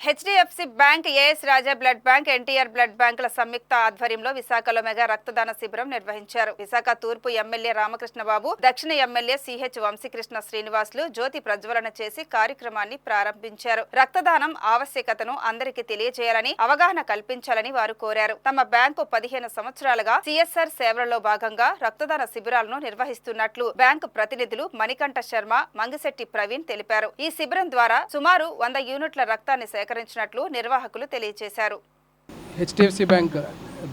HDFC bank, as రాజా blood bank, NTR blood బ్యాంకుల సంయుక్త ఆధ్వర్యంలో విశాఖలో మెగా రక్తదాన శిబిరం నిర్వహించారు. విశాఖ తూర్పు ఎమ్మెల్యే రామకృష్ణబాబు, దక్షిణ ఎమ్మెల్యే సిహెచ్ వంశీకృష్ణ శ్రీనివాసులు జ్యోతి ప్రజ్వలన చేసి కార్యక్రమాన్ని ప్రారంభించారు. రక్తదానం ఆవశ్యకతను అందరికీ తెలియజేయాలని, అవగాహన కల్పించాలని వారు కోరారు. తమ బ్యాంకు 15 సంవత్సరాలుగా సిఎస్ఆర్ సేవలలో భాగంగా రక్తదాన శిబిరాలను నిర్వహిస్తున్నట్లు బ్యాంకు ప్రతినిధులు మణికంఠ శర్మ, మంగిశెట్టి ప్రవీణ్ తెలిపారు. ఈ శిబిరం ద్వారా సుమారు 100 యూనిట్ల రక్తాన్ని సేకరించినట్లు నిర్వాహకులు తెలియజేశారు. హెచ్డిఎఫ్సి బ్యాంక్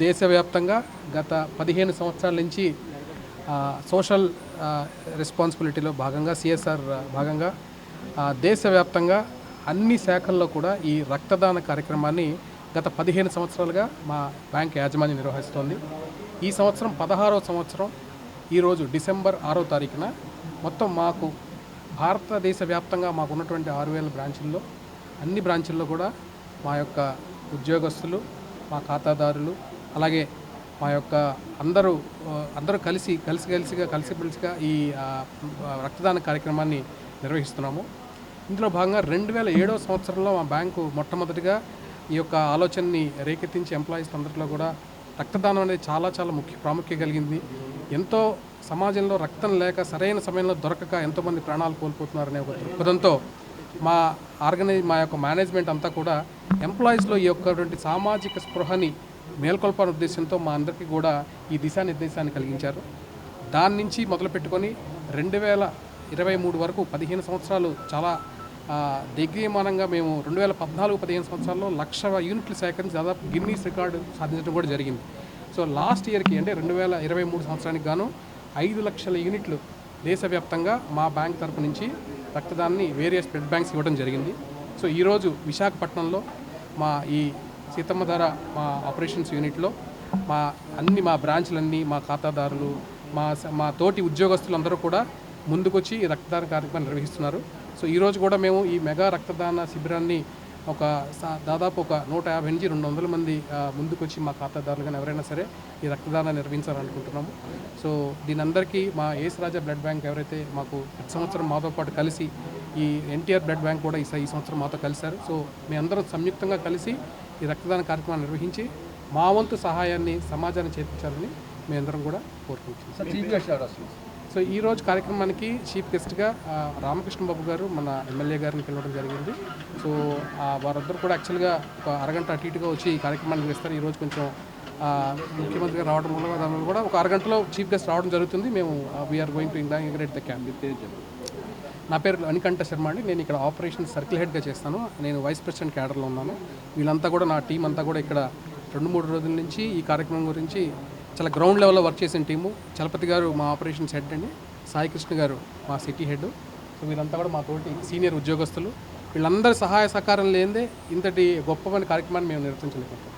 దేశవ్యాప్తంగా గత 15 సంవత్సరాల నుంచి సోషల్ రెస్పాన్సిబిలిటీలో భాగంగా సిఎస్ఆర్ భాగంగా దేశవ్యాప్తంగా అన్ని శాఖల్లో కూడా ఈ రక్తదాన కార్యక్రమాన్ని గత 15 సంవత్సరాలుగా మా బ్యాంక్ యాజమాన్యం నిర్వహిస్తోంది. ఈ సంవత్సరం 16వ సంవత్సరం ఈరోజు డిసెంబర్ 6వ తారీఖున మొత్తం మాకు భారతదేశ వ్యాప్తంగా మాకు ఉన్నటువంటి 6000 బ్రాంచుల్లో అన్ని బ్రాంచుల్లో కూడా మా యొక్క ఉద్యోగస్తులు, మా ఖాతాదారులు, అలాగే మా యొక్క అందరూ కలిసిమెలిసిగా ఈ రక్తదాన కార్యక్రమాన్ని నిర్వహిస్తున్నాము. ఇందులో భాగంగా 2007వ సంవత్సరంలో మా బ్యాంకు మొట్టమొదటిగా ఈ యొక్క ఆలోచనని రేకెత్తించి ఎంప్లాయీస్ అందరిలో కూడా రక్తదానం అనేది చాలా ప్రాముఖ్యం కలిగింది. ఎంతో సమాజంలో రక్తం లేక సరైన సమయంలో దొరకక ఎంతోమంది ప్రాణాలు కోల్పోతున్నారనే ఒక దృక్పథంతో మా యొక్క మేనేజ్మెంట్ అంతా కూడా ఎంప్లాయీస్లో ఈ యొక్క సామాజిక స్పృహని మేల్కొల్పాలనే ఉద్దేశంతో మా అందరికీ కూడా ఈ దిశానిర్దేశాన్ని కలిగించారు. దాని నుంచి మొదలుపెట్టుకొని 2023 వరకు 15 సంవత్సరాలు చాలా దిగ్విమానంగా మేము 2014-15 సంవత్సరాల్లో 1,00,000 యూనిట్లు సేకరించి దాదాపు గిన్నీస్ రికార్డు సాధించడం కూడా జరిగింది. సో లాస్ట్ ఇయర్కి అంటే 2023 సంవత్సరానికి గాను 5 లక్షల యూనిట్లు దేశవ్యాప్తంగా మా బ్యాంక్ తరపు నుంచి రక్తదాన్ని వేరియస్ బ్లడ్ బ్యాంక్స్ ఇవ్వడం జరిగింది. సో ఈరోజు విశాఖపట్నంలో మా ఈ సీతమ్మధార మా ఆపరేషన్స్ యూనిట్లో మా బ్రాంచ్లన్నీ, మా ఖాతాదారులు, మా తోటి ఉద్యోగస్తులందరూ కూడా ముందుకొచ్చి ఈ రక్తదాన కార్యక్రమాన్ని నిర్వహిస్తున్నారు. సో ఈరోజు కూడా మేము ఈ మెగా రక్తదాన శిబిరాన్ని దాదాపు 150 నుంచి 200 మంది ముందుకొచ్చి మా ఖాతాదారులు కానీ ఎవరైనా సరే ఈ రక్తదానాన్ని నిర్వహించాలనుకుంటున్నాము. సో దీని అందరికీ మా ఏఎస్ రాజా బ్లడ్ బ్యాంక్ ఎవరైతే మాకు ప్రతి సంవత్సరం మాతో పాటు కలిసి, ఈ ఎన్టీఆర్ బ్లడ్ బ్యాంక్ కూడా ఈ సంవత్సరం మాతో కలిశారు. సో మీ అందరం సంయుక్తంగా కలిసి ఈ రక్తదాన కార్యక్రమాన్ని నిర్వహించి మా వంతు సహాయాన్ని సమాజాన్ని చేర్పించాలని మేమందరం కూడా కోరుకుంటున్నాం. సో ఈరోజు కార్యక్రమానికి చీఫ్ గెస్ట్గా రామకృష్ణబాబు గారు మన ఎమ్మెల్యే గారిని పిలవడం జరిగింది. సో వారందరూ కూడా యాక్చువల్గా ఒక అరగంట అటు ఇటుగా వచ్చి ఈ కార్యక్రమాన్ని నిర్వహిస్తారు. ఈరోజు కొంచెం ముఖ్యమంత్రి గారు రావడం వల్ల దానివల్ల కూడా ఒక అరగంటలో చీఫ్ గెస్ట్ రావడం జరుగుతుంది. మేము we are going to inaugurate the camp. నా పేరు మణికంఠ శర్మ అండి. నేను ఇక్కడ ఆపరేషన్ సర్కిల్ హెడ్గా చేస్తాను. నేను వైస్ ప్రెసిడెంట్ క్యాడర్లో ఉన్నాను. వీళ్ళంతా కూడా నా టీం అంతా కూడా ఇక్కడ 2-3 రోజుల నుంచి ఈ కార్యక్రమం గురించి చాలా గ్రౌండ్ లెవెల్లో వర్క్ చేసిన టీము. చలపతి గారు మా ఆపరేషన్స్ హెడ్ అండి, సాయి కృష్ణ గారు మా సిటీ హెడ్. సో వీళ్ళంతా కూడా మా తోటి సీనియర్ ఉద్యోగస్తులు. వీళ్ళందరి సహాయ సహకారం లేనిదే ఇంతటి గొప్ప కార్యక్రమాన్ని మేము నిర్వహించలేకపోతాం.